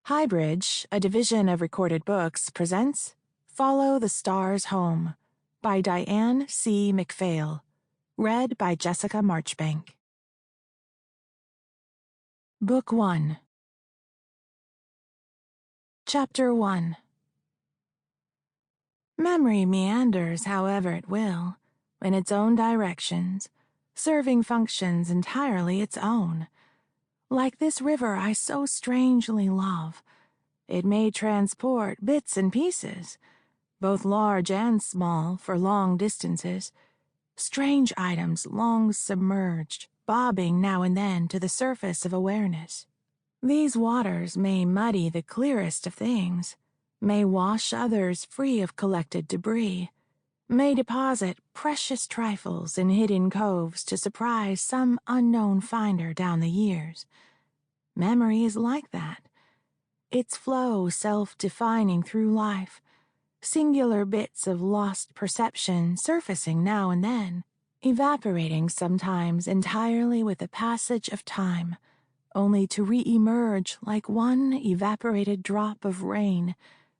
HighBridge, a division of Recorded Books, presents Follow the Stars Home by Diane C. Mcphail, read by Jessica Marchbank. Book 1. Chapter 1. Memory meanders however it will, in its own directions, serving functions entirely its own. Like this river I so strangely love, it may transport bits and pieces, both large and small, for long distances, strange items long submerged, bobbing now and then to the surface of awareness. These waters may muddy the clearest of things, may wash others free of collected debris, may deposit precious trifles in hidden coves to surprise some unknown finder down the years. Memory is like that, its flow self-defining through life, singular bits of lost perception surfacing now and then, evaporating sometimes entirely with the passage of time, only to re-emerge like one evaporated drop of rain,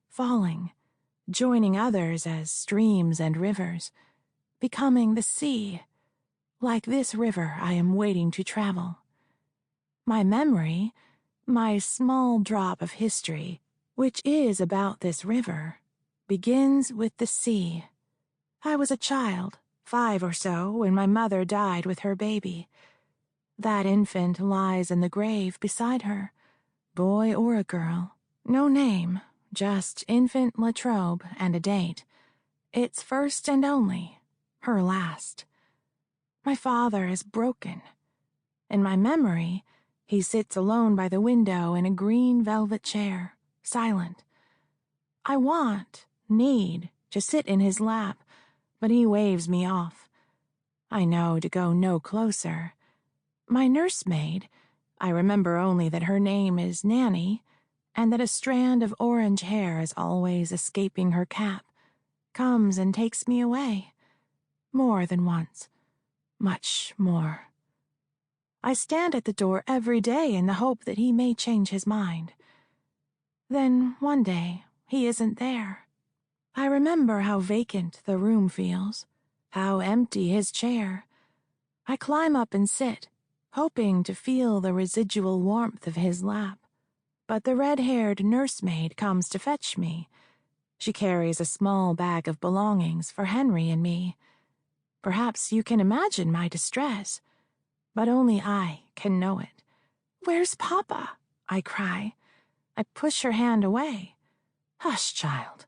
falling, joining others as streams and rivers, becoming the sea, like this river I am waiting to travel. My memory, my small drop of history, which is about this river, begins with the sea. I was a child, 5 or so, when my mother died with her baby. That infant lies in the grave beside her, boy or a girl, no name, just infant Latrobe and a date. Its first and only, her last. My father is broken. In my memory, he sits alone by the window in a green velvet chair, silent. I need to sit in his lap, but he waves me off. I know to go no closer. My nursemaid, I remember only that her name is Nanny, and that a strand of orange hair is always escaping her cap, comes and takes me away. More than once. Much more. I stand at the door every day in the hope that he may change his mind. Then, one day, he isn't there. I remember how vacant the room feels, how empty his chair. I climb up and sit, hoping to feel the residual warmth of his lap. But the red-haired nursemaid comes to fetch me. She carries a small bag of belongings for Henry and me. Perhaps you can imagine my distress, but only I can know it. "Where's Papa?" I cry. I push her hand away. "Hush, child."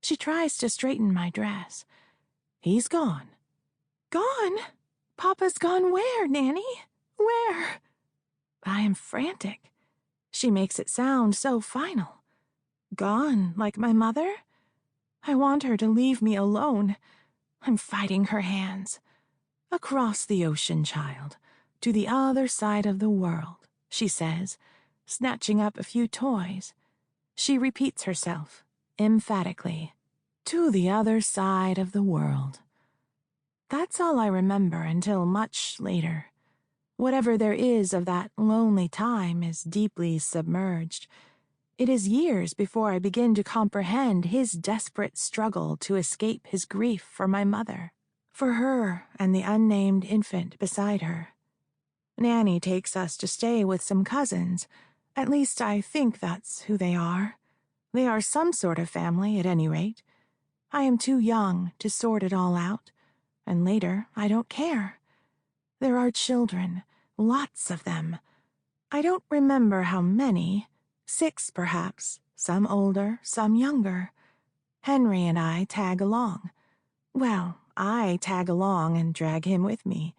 She tries to straighten my dress. "He's gone." "Gone? Papa's gone where, Nanny? Where?" I am frantic. She makes it sound so final. Gone, like my mother? I want her to leave me alone. I'm fighting her hands. "Across the ocean, child, to the other side of the world," she says, snatching up a few toys. She repeats herself, emphatically, "To the other side of the world." That's all I remember until much later. Whatever there is of that lonely time is deeply submerged. It is years before I begin to comprehend his desperate struggle to escape his grief for my mother, for her and the unnamed infant beside her. Nanny takes us to stay with some cousins. At least I think that's who they are. They are some sort of family, at any rate. I am too young to sort it all out, and later I don't care. There are children, lots of them. I don't remember how many, 6 perhaps, some older, some younger. Henry and I tag along. Well, I tag along and drag him with me.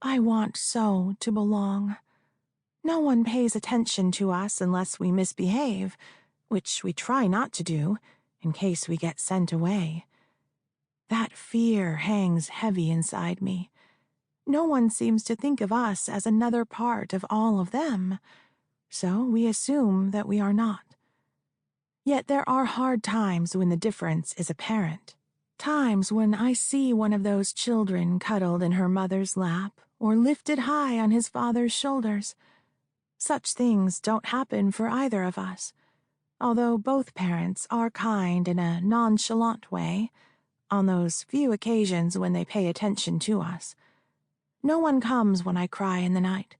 I want so to belong. No one pays attention to us unless we misbehave, which we try not to do, in case we get sent away. That fear hangs heavy inside me. No one seems to think of us as another part of all of them, so we assume that we are not. Yet there are hard times when the difference is apparent. Times when I see one of those children cuddled in her mother's lap or lifted high on his father's shoulders. Such things don't happen for either of us, although both parents are kind in a nonchalant way on those few occasions when they pay attention to us. No one comes when I cry in the night.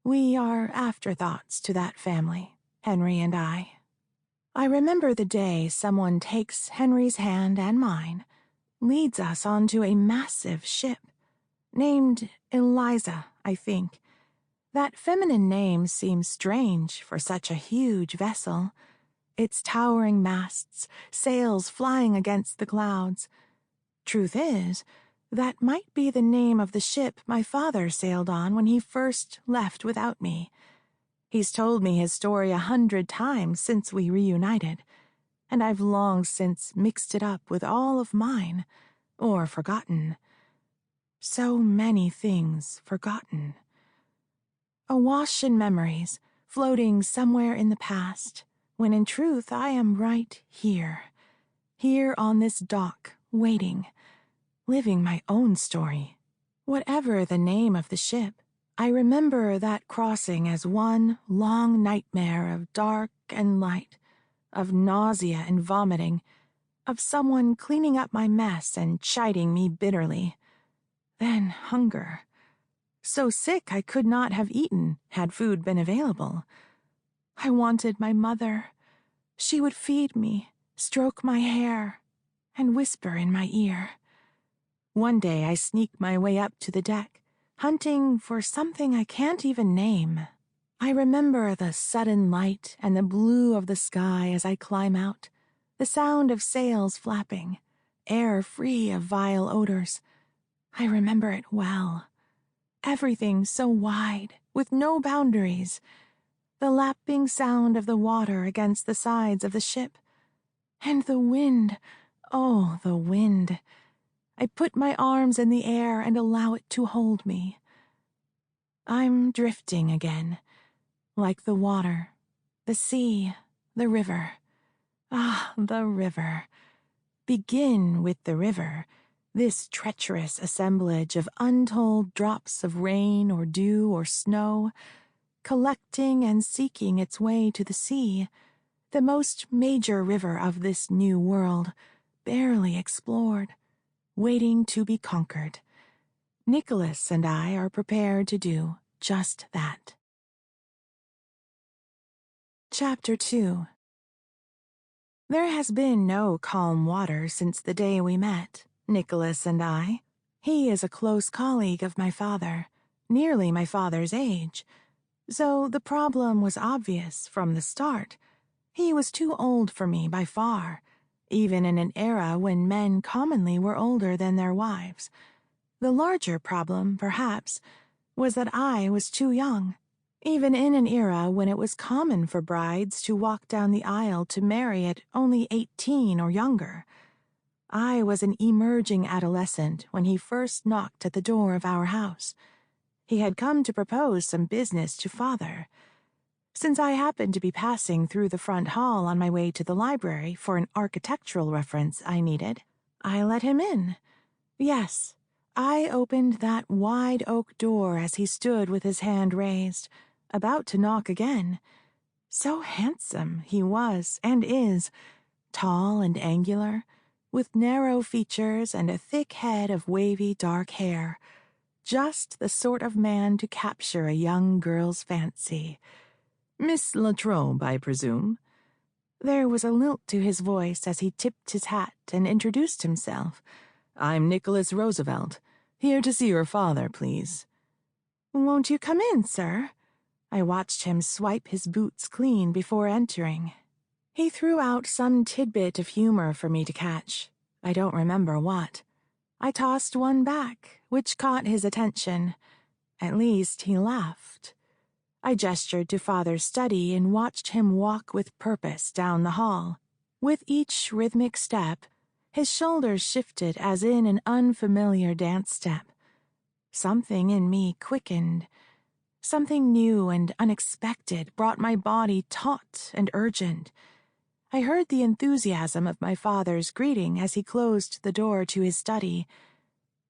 We are afterthoughts to that family, Henry and I. I remember the day someone takes Henry's hand and mine, leads us onto a massive ship, named Eliza, I think. That feminine name seems strange for such a huge vessel, its towering masts, sails flying against the clouds. Truth is, that might be the name of the ship my father sailed on when he first left without me. He's told me his story 100 times since we reunited, and I've long since mixed it up with all of mine, or forgotten. So many things forgotten. Awash in memories, floating somewhere in the past, when in truth I am right here on this dock, waiting, living my own story. Whatever the name of the ship, I remember that crossing as one long nightmare of dark and light, of nausea and vomiting, of someone cleaning up my mess and chiding me bitterly. Then hunger. So sick I could not have eaten had food been available. I wanted my mother. She would feed me, stroke my hair, and whisper in my ear. One day I sneaked my way up to the deck, hunting for something I can't even name. I remember the sudden light and the blue of the sky as I climb out, the sound of sails flapping, air free of vile odors. I remember it well. Everything so wide, with no boundaries. The lapping sound of the water against the sides of the ship. And the wind, oh, the wind. I put my arms in the air and allow it to hold me. I'm drifting again, like the water, the sea, the river. Ah, the river. Begin with the river, this treacherous assemblage of untold drops of rain or dew or snow, collecting and seeking its way to the sea, the most major river of this new world, barely explored, waiting to be conquered. Nicholas and I are prepared to do just that. Chapter 2. There has been no calm water since the day we met, Nicholas and I. He is a close colleague of my father, nearly my father's age. So the problem was obvious from the start. He was too old for me by far, even in an era when men commonly were older than their wives. The larger problem, perhaps, was that I was too young, even in an era when it was common for brides to walk down the aisle to marry at only 18 or younger. I was an emerging adolescent when he first knocked at the door of our house. He had come to propose some business to father. Since I happened to be passing through the front hall on my way to the library for an architectural reference I needed, I let him in. Yes, I opened that wide oak door as he stood with his hand raised, about to knock again. So handsome he was and is, tall and angular, with narrow features and a thick head of wavy dark hair. Just the sort of man to capture a young girl's fancy. "Miss Latrobe, I presume?" There was a lilt to his voice as he tipped his hat and introduced himself. "I'm Nicholas Roosevelt. Here to see your father, please." "Won't you come in, sir?" I watched him swipe his boots clean before entering. He threw out some tidbit of humor for me to catch. I don't remember what. I tossed one back, which caught his attention. At least he laughed. I gestured to father's study and watched him walk with purpose down the hall. With each rhythmic step, his shoulders shifted as in an unfamiliar dance step. Something in me quickened. Something new and unexpected brought my body taut and urgent. I heard the enthusiasm of my father's greeting as he closed the door to his study.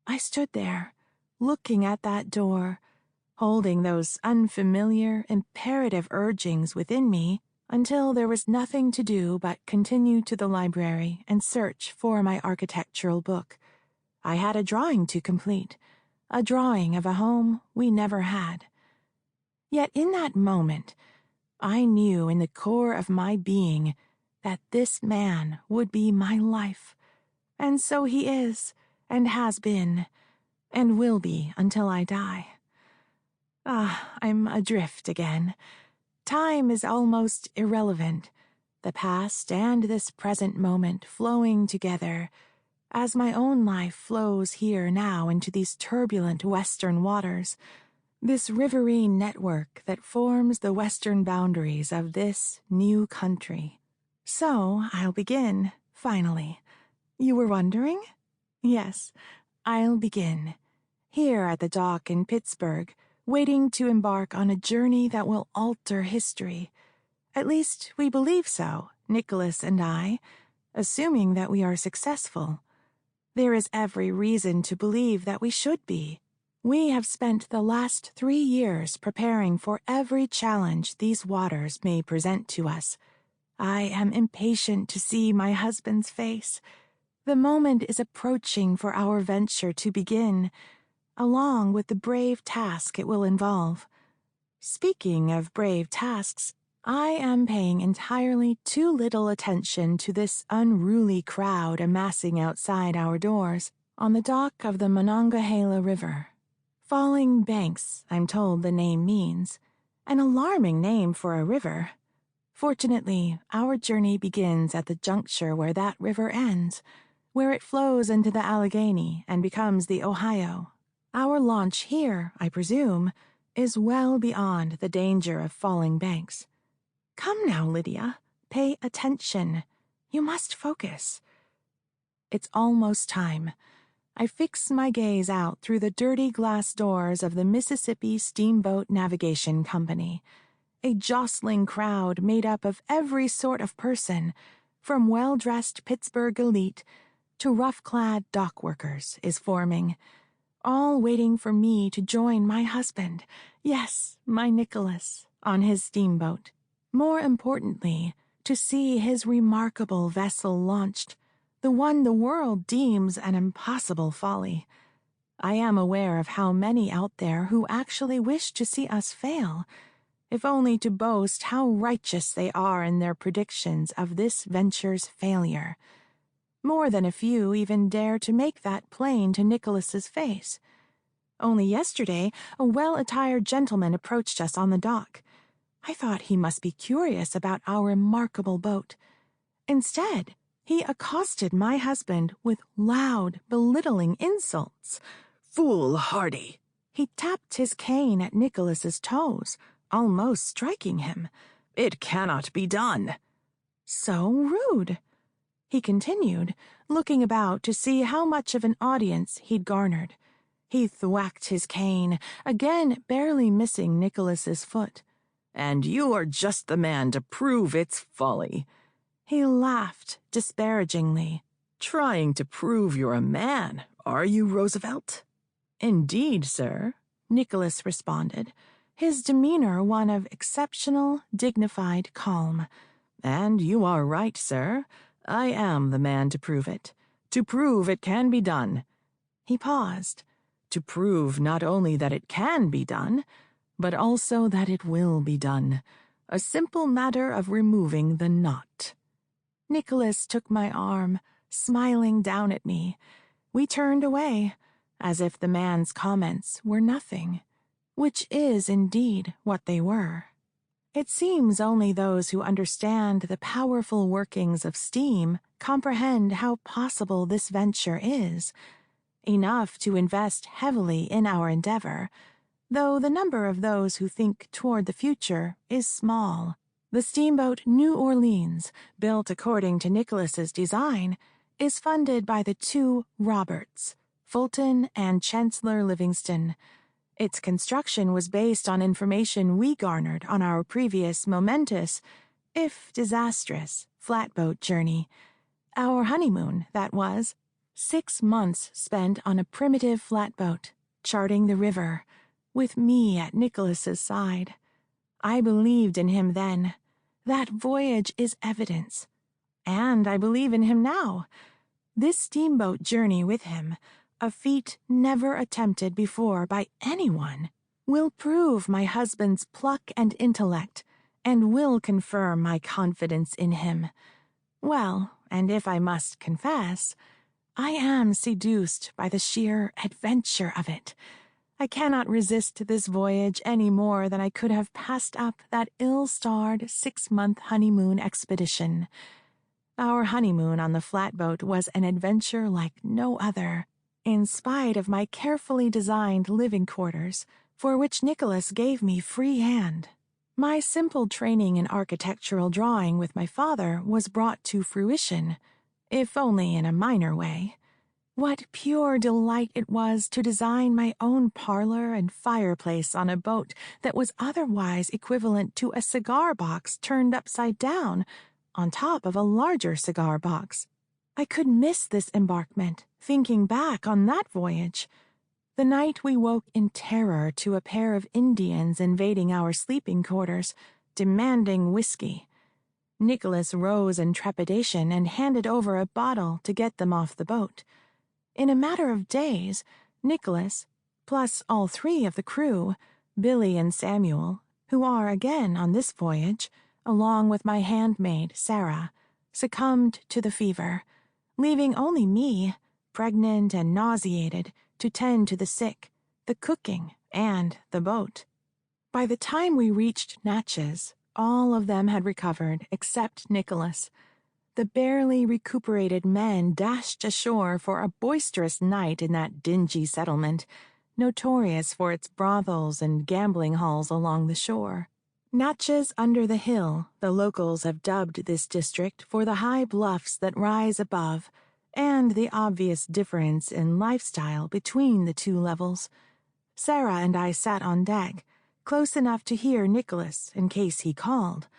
I stood there, looking at that door, holding those unfamiliar, imperative urgings within me until there was nothing to do but continue to the library and search for my architectural book. I had a drawing to complete, a drawing of a home we never had. Yet in that moment, I knew in the core of my being that this man would be my life. And so he is, and has been, and will be until I die. I'm adrift again. Time is almost irrelevant, the past and this present moment flowing together, as my own life flows here now into these turbulent western waters, this riverine network that forms the western boundaries of this new country. So I'll begin, finally. You were wondering? Yes, I'll begin. Here at the dock in Pittsburgh, waiting to embark on a journey that will alter history. At least we believe so, Nicholas and I, assuming that we are successful. There is every reason to believe that we should be. We have spent the last 3 years preparing for every challenge these waters may present to us. I am impatient to see my husband's face. The moment is approaching for our venture to begin, along with the brave task it will involve. Speaking of brave tasks, I am paying entirely too little attention to this unruly crowd amassing outside our doors on the dock of the Monongahela River. Falling Banks, I'm told the name means. An alarming name for a river. Fortunately, our journey begins at the juncture where that river ends, where it flows into the Allegheny and becomes the Ohio. Our launch here, I presume, is well beyond the danger of falling banks. Come now, Lydia. Pay attention. You must focus. It's almost time. I fix my gaze out through the dirty glass doors of the Mississippi Steamboat Navigation Company. A jostling crowd made up of every sort of person, from well-dressed Pittsburgh elite to rough-clad dock workers, is forming, all waiting for me to join my husband, yes, my Nicholas, on his steamboat. More importantly, to see his remarkable vessel launched, the one the world deems an impossible folly. I am aware of how many out there who actually wish to see us fail, if only to boast how righteous they are in their predictions of this venture's failure. More than a few even dare to make that plain to Nicholas's face. Only yesterday, a well-attired gentleman approached us on the dock. I thought he must be curious about our remarkable boat. Instead, he accosted my husband with loud, belittling insults. Foolhardy! He tapped his cane at Nicholas's toes, almost striking him. It cannot be done. So rude. He continued, looking about to see how much of an audience he'd garnered. He thwacked his cane, again barely missing Nicholas's foot. And you are just the man to prove its folly. He laughed disparagingly. Trying to prove you're a man, are you, Roosevelt? Indeed, sir, Nicholas responded, his demeanor one of exceptional, dignified calm. And you are right, sir. I am the man to prove it. To prove it can be done. He paused. To prove not only that it can be done, but also that it will be done. A simple matter of removing the knot. Nicholas took my arm, smiling down at me. We turned away, as if the man's comments were nothing, which is indeed what they were. It seems only those who understand the powerful workings of steam comprehend how possible this venture is, enough to invest heavily in our endeavor, though the number of those who think toward the future is small. The steamboat New Orleans, built according to Nicholas's design, is funded by the two Roberts, Fulton and Chancellor Livingston. Its construction was based on information we garnered on our previous momentous, if disastrous, flatboat journey. Our honeymoon, that was. 6 months spent on a primitive flatboat, charting the river. with me at Nicholas's side. I believed in him then. That voyage is evidence. And I believe in him now. This steamboat journey with him, a feat never attempted before by anyone, will prove my husband's pluck and intellect, and will confirm my confidence in him. Well, and if I must confess, I am seduced by the sheer adventure of it. I cannot resist this voyage any more than I could have passed up that ill-starred 6-month honeymoon expedition. Our honeymoon on the flatboat was an adventure like no other, in spite of my carefully designed living quarters, for which Nicholas gave me free hand. My simple training in architectural drawing with my father was brought to fruition, if only in a minor way. What pure delight it was to design my own parlor and fireplace on a boat that was otherwise equivalent to a cigar box turned upside down, on top of a larger cigar box. I could miss this embarkment, thinking back on that voyage. The night we woke in terror to a pair of Indians invading our sleeping quarters, demanding whiskey. Nicholas rose in trepidation and handed over a bottle to get them off the boat. In a matter of days, Nicholas, plus all 3 of the crew, Billy and Samuel, who are again on this voyage, along with my handmaid, Sarah, succumbed to the fever, leaving only me, pregnant and nauseated, to tend to the sick, the cooking, and the boat. By the time we reached Natchez, all of them had recovered except Nicholas. The barely recuperated men dashed ashore for a boisterous night in that dingy settlement, notorious for its brothels and gambling halls along the shore. Natchez under the hill, the locals have dubbed this district for the high bluffs that rise above, and the obvious difference in lifestyle between the 2 levels. Sarah and I sat on deck, close enough to hear Nicholas in case he called.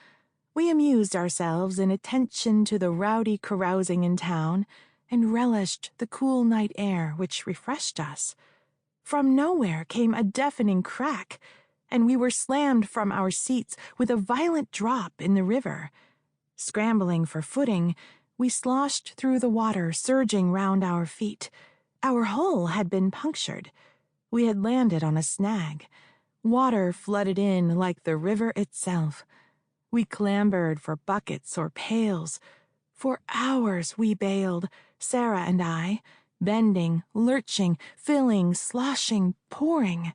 We amused ourselves in attention to the rowdy carousing in town, and relished the cool night air which refreshed us. From nowhere came a deafening crack, and we were slammed from our seats with a violent drop in the river. Scrambling for footing, we sloshed through the water surging round our feet. Our hull had been punctured. We had landed on a snag. Water flooded in like the river itself. We clambered for buckets or pails. For hours we bailed, Sarah and I, bending, lurching, filling, sloshing, pouring.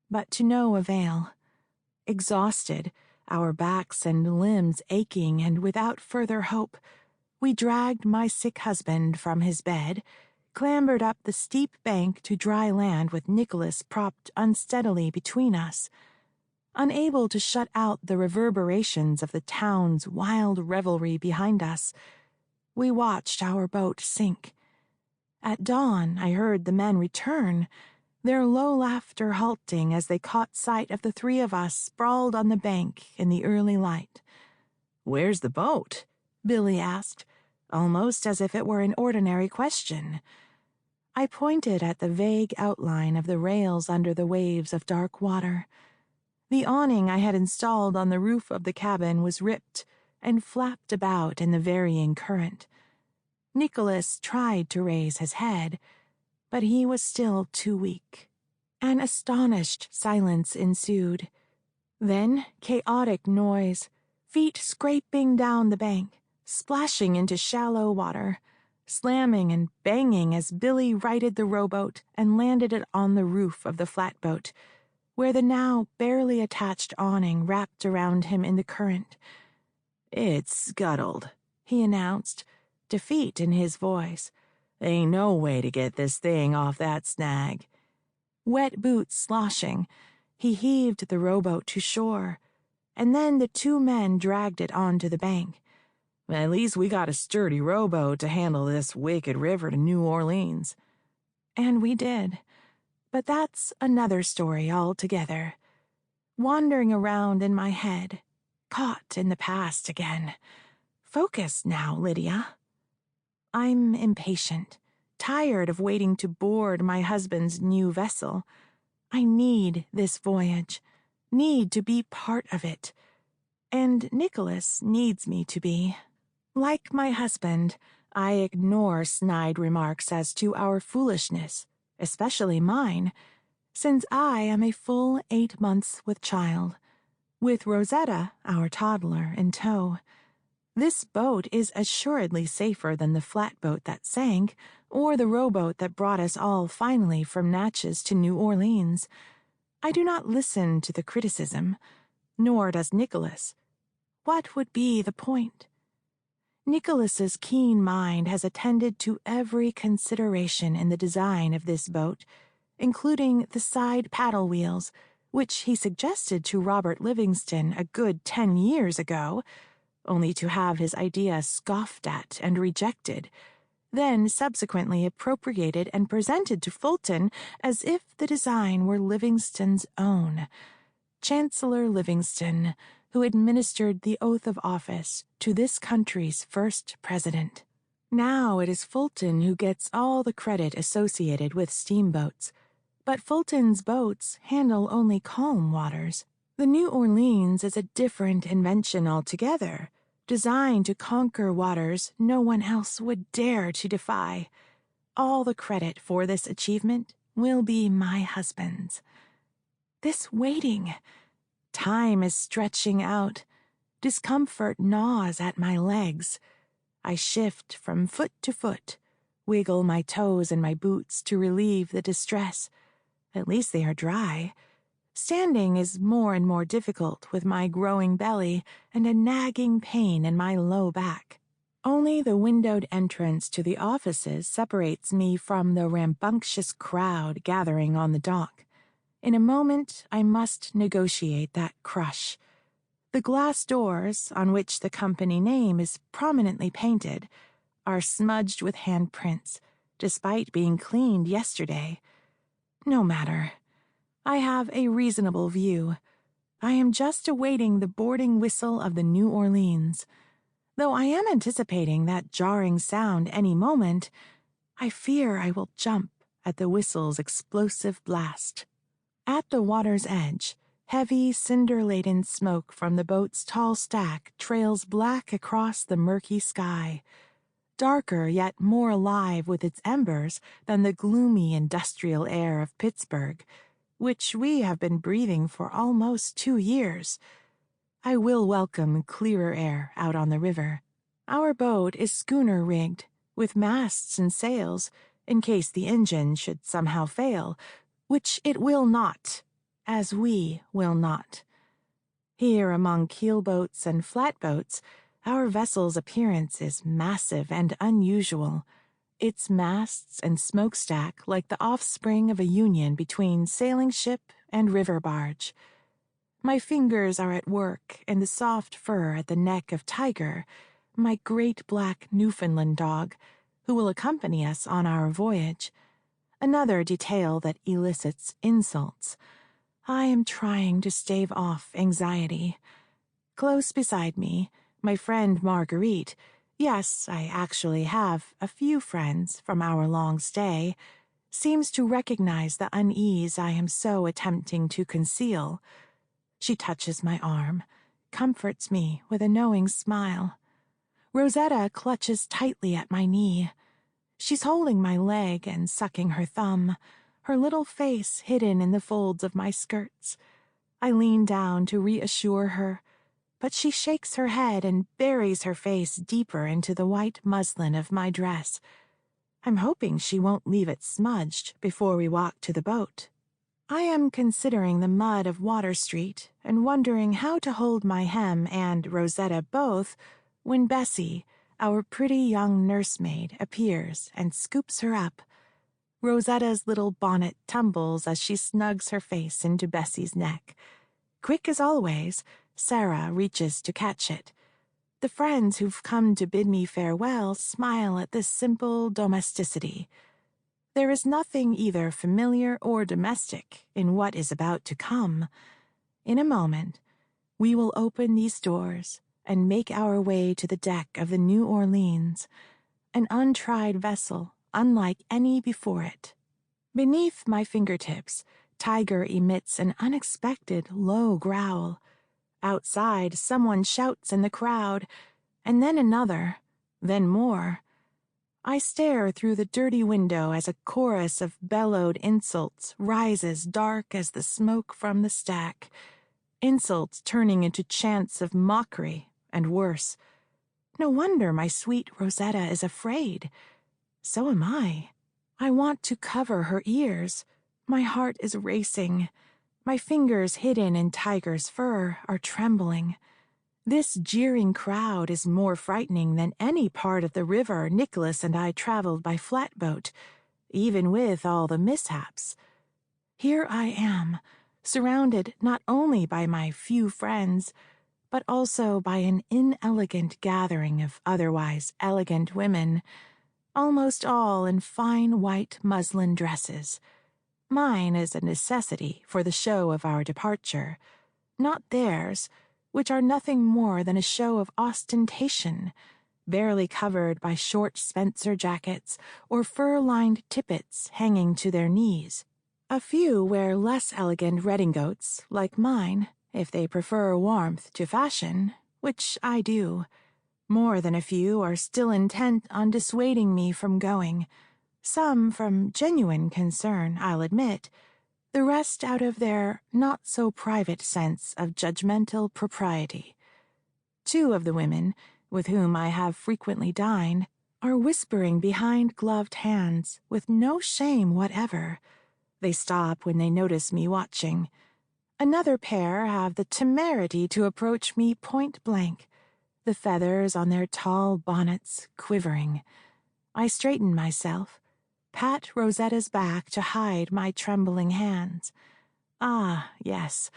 But to no avail. Exhausted, our backs and limbs aching and without further hope, we dragged my sick husband from his bed, clambered up the steep bank to dry land with Nicholas propped unsteadily between us. Unable to shut out the reverberations of the town's wild revelry behind us, we watched our boat sink. At dawn, I heard the men return, their low laughter halting as they caught sight of the 3 of us sprawled on the bank in the early light. "Where's the boat?" Billy asked, almost as if it were an ordinary question. I pointed at the vague outline of the rails under the waves of dark water. The awning I had installed on the roof of the cabin was ripped and flapped about in the varying current. Nicholas tried to raise his head, but he was still too weak. An astonished silence ensued. Then chaotic noise, feet scraping down the bank, splashing into shallow water, slamming and banging as Billy righted the rowboat and landed it on the roof of the flatboat, where the now barely attached awning wrapped around him in the current. "It's scuttled," he announced, defeat in his voice. "Ain't no way to get this thing off that snag." Wet boots sloshing, he heaved the rowboat to shore, and then the 2 men dragged it onto the bank. "At least we got a sturdy rowboat to handle this wicked river to New Orleans." And we did. But that's another story altogether. Wandering around in my head, caught in the past again. Focus now, Lydia. I'm impatient, tired of waiting to board my husband's new vessel. I need this voyage, need to be part of it, and Nicholas needs me to be. Like my husband, I ignore snide remarks as to our foolishness, especially mine, since I am a full 8 months with child, with Rosetta, our toddler, in tow. This boat is assuredly safer than the flatboat that sank, or the rowboat that brought us all finally from Natchez to New Orleans. I do not listen to the criticism, nor does Nicholas. What would be the point? Nicholas's keen mind has attended to every consideration in the design of this boat, including the side paddle wheels, which he suggested to Robert Livingston a good 10 years ago, only to have his idea scoffed at and rejected, then subsequently appropriated and presented to Fulton as if the design were Livingston's own. Chancellor Livingston, who administered the oath of office to this country's first president. Now it is Fulton who gets all the credit associated with steamboats, but Fulton's boats handle only calm waters. The New Orleans is a different invention altogether, designed to conquer waters no one else would dare to defy. All the credit for this achievement will be my husband's. This waiting, time is stretching out. Discomfort gnaws at my legs. I shift from foot to foot, wiggle my toes and my boots to relieve the distress. At least they are dry. Standing is more and more difficult with my growing belly and a nagging pain in my low back. Only the windowed entrance to the offices separates me from the rambunctious crowd gathering on the dock. In a moment, I must negotiate that crush. The glass doors, on which the company name is prominently painted, are smudged with handprints, despite being cleaned yesterday. No matter. I have a reasonable view. I am just awaiting the boarding whistle of the New Orleans. Though I am anticipating that jarring sound any moment, I fear I will jump at the whistle's explosive blast. At the water's edge, heavy, cinder-laden smoke from the boat's tall stack trails black across the murky sky, darker yet more alive with its embers than the gloomy industrial air of Pittsburgh, which we have been breathing for almost 2 years. I will welcome clearer air out on the river. Our boat is schooner-rigged, with masts and sails, in case the engine should somehow fail, which it will not, as we will not. Here among keelboats and flatboats, our vessel's appearance is massive and unusual, its masts and smokestack like the offspring of a union between sailing ship and river barge. My fingers are at work in the soft fur at the neck of Tiger, my great black Newfoundland dog, who will accompany us on our voyage. Another detail that elicits insults. I am trying to stave off anxiety. Close beside me, my friend Marguerite. Yes, I actually have a few friends from our long stay, seems to recognize the unease I am so attempting to conceal. She touches my arm, comforts me with a knowing smile. Rosetta clutches tightly at my knee. She's holding my leg and sucking her thumb, her little face hidden in the folds of my skirts. I lean down to reassure her, but she shakes her head and buries her face deeper into the white muslin of my dress. I'm hoping she won't leave it smudged before we walk to the boat. I am considering the mud of Water Street and wondering how to hold my hem and Rosetta both when Bessie, our pretty young nursemaid, appears and scoops her up. Rosetta's little bonnet tumbles as she snugs her face into Bessie's neck. Quick as always, Sarah reaches to catch it. The friends who've come to bid me farewell smile at this simple domesticity. There is nothing either familiar or domestic in what is about to come. In a moment, we will open these doors and make our way to the deck of the New Orleans, an untried vessel unlike any before it. Beneath my fingertips, Tiger emits an unexpected low growl. Outside, someone shouts in the crowd, and then another, then more. I stare through the dirty window as a chorus of bellowed insults rises dark as the smoke from the stack, insults turning into chants of mockery and worse. No wonder my sweet Rosetta is afraid. So am I. I want to cover her ears. My heart is racing. My fingers hidden in Tiger's fur are trembling. This jeering crowd is more frightening than any part of the river Nicholas and I traveled by flatboat, even with all the mishaps. Here I am, surrounded not only by my few friends, but also by an inelegant gathering of otherwise elegant women, almost all in fine white muslin dresses. Mine is a necessity for the show of our departure, not theirs, which are nothing more than a show of ostentation, barely covered by short Spencer jackets or fur-lined tippets hanging to their knees. A few wear less elegant redingotes, like mine, if they prefer warmth to fashion, which I do. More than a few are still intent on dissuading me from going, some from genuine concern, I'll admit, the rest out of their not-so-private sense of judgmental propriety. Two of the women, with whom I have frequently dined, are whispering behind gloved hands with no shame whatever. They stop when they notice me watching. Another pair have the temerity to approach me point-blank, the feathers on their tall bonnets quivering. I straighten myself, pat Rosetta's back to hide my trembling hands. Ah, yes,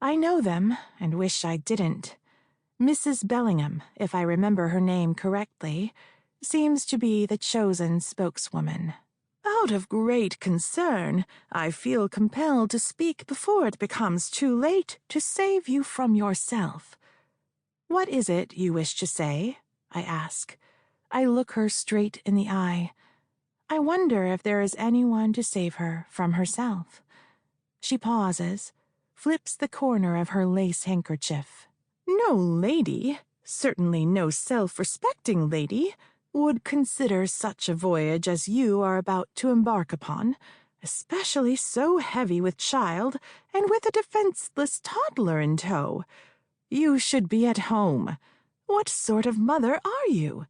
I know them and wish I didn't. Mrs. Bellingham, if I remember her name correctly, seems to be the chosen spokeswoman. Out of great concern, I feel compelled to speak before it becomes too late to save you from yourself. What is it you wish to say? I ask. I look her straight in the eye. I wonder if there is anyone to save her from herself. She pauses, flips the corner of her lace handkerchief. No lady, certainly no self-respecting lady, would consider such a voyage as you are about to embark upon, especially so heavy with child and with a defenseless toddler in tow. You should be at home. What sort of mother are you?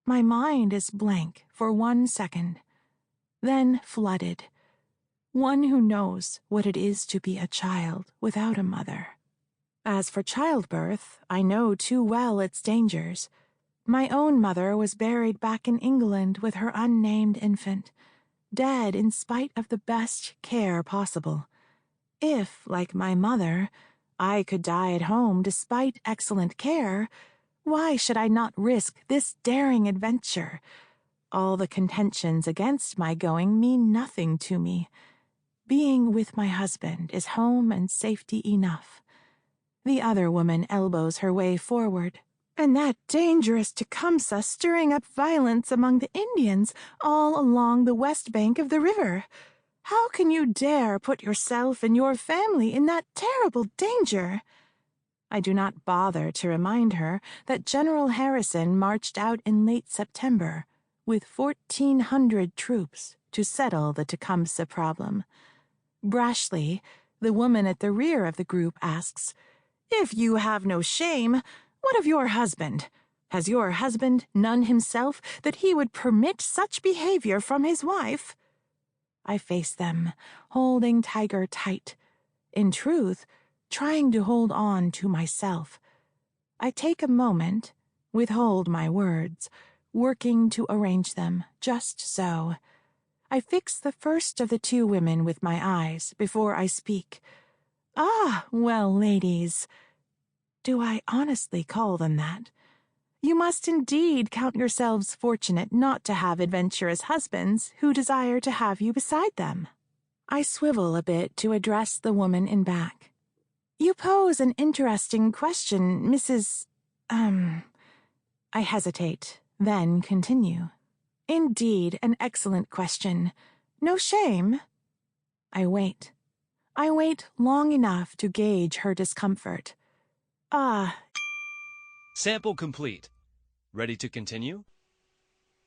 My mind is blank for 1 second, then flooded. One who knows what it is to be a child without a mother. As for childbirth, I know too well its dangers. My own mother was buried back in England with her unnamed infant, dead in spite of the best care possible. If, like my mother, I could die at home despite excellent care, why should I not risk this daring adventure? All the contentions against my going mean nothing to me. Being with my husband is home and safety enough. The other woman elbows her way forward. And that dangerous Tecumseh stirring up violence among the Indians all along the west bank of the river. How can you dare put yourself and your family in that terrible danger? I do not bother to remind her that General Harrison marched out in late September with 1,400 troops to settle the Tecumseh problem. Brashly, the woman at the rear of the group asks, "If you have no shame, what of your husband? Has your husband none himself that he would permit such behavior from his wife?" I face them, holding Tiger tight. In truth, trying to hold on to myself. I take a moment, withhold my words, working to arrange them just so. I fix the first of the two women with my eyes before I speak. "Ah, well, ladies," do I honestly call them that? "You must indeed count yourselves fortunate not to have adventurous husbands who desire to have you beside them." I swivel a bit to address the woman in back. "You pose an interesting question, Mrs. I hesitate, then continue. "Indeed, an excellent question. No shame?" I wait. I wait long enough to gauge her discomfort. Sample complete. Ready to continue?